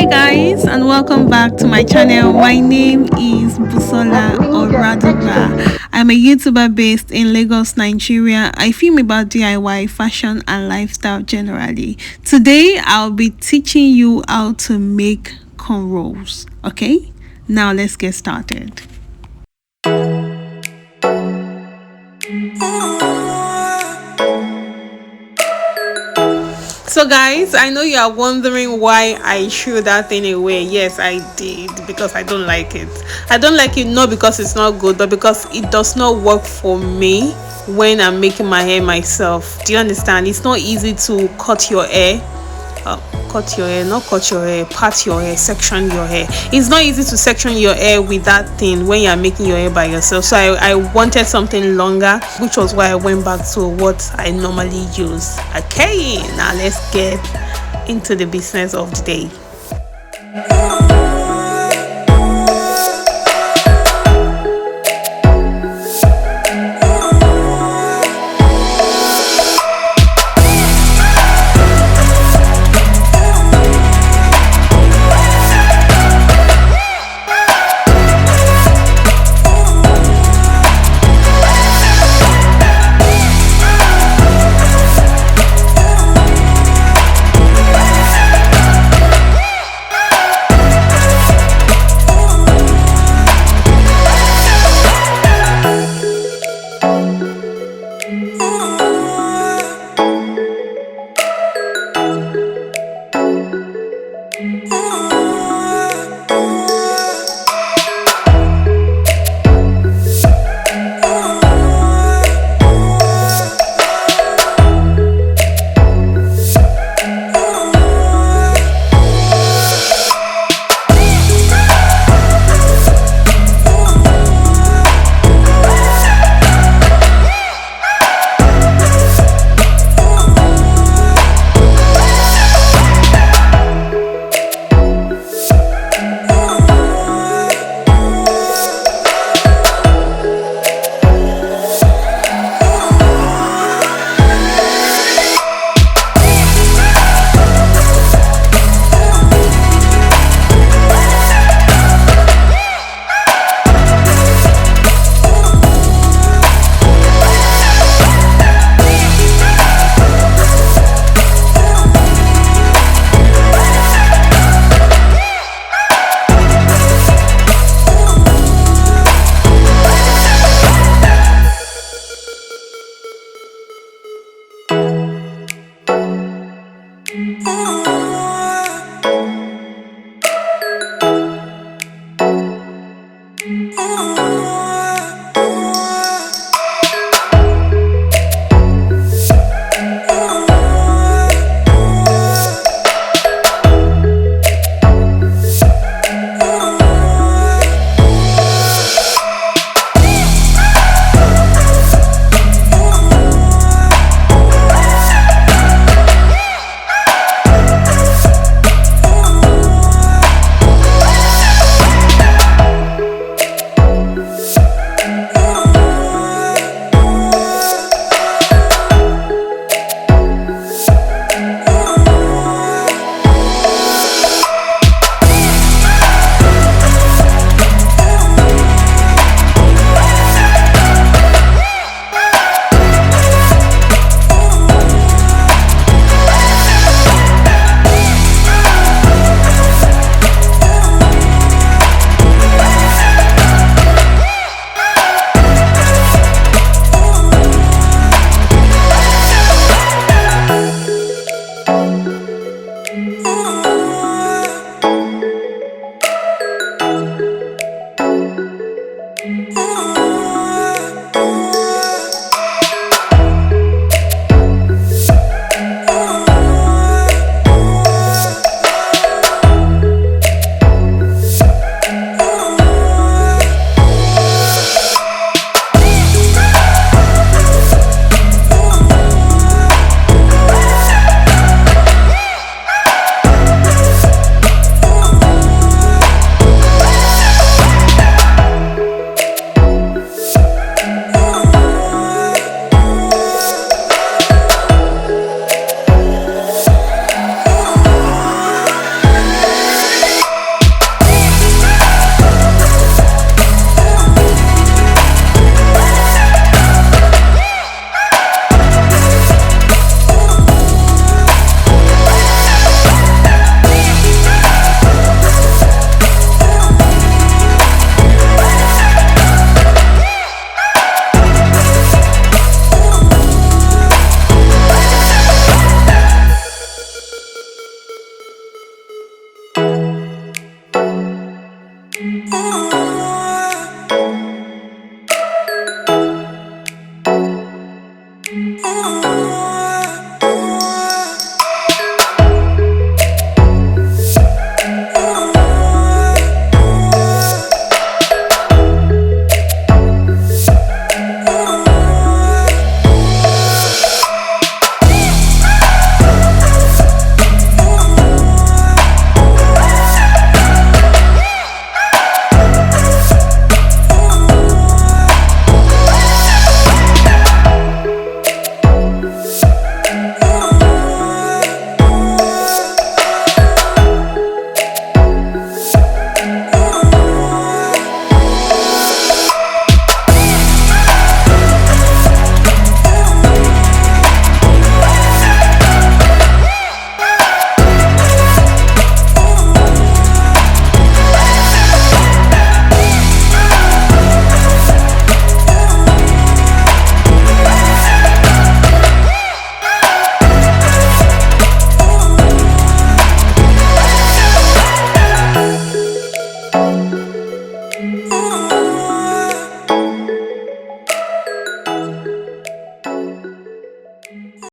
Guys, and welcome back to my channel. My name is Busola Oradugba. I'm a YouTuber based in Lagos, Nigeria. I film about DIY, fashion, and lifestyle generally. Today, I'll be teaching you how to make cornrows. Okay, now let's get started. So guys, I know you are wondering why I threw that thing away. Yes, I did, because I don't like it. I don't like it not because it's not good, but because it does not work for me when I'm making my hair myself. Do you understand? It's not easy to cut your hair. Cut your hair, not cut your hair, part your hair, section your hair. It's not easy to section your hair with that thing when you're making your hair by yourself. So I wanted something longer, which was why I went back to what I normally use. Okay, now let's get into the business of the day.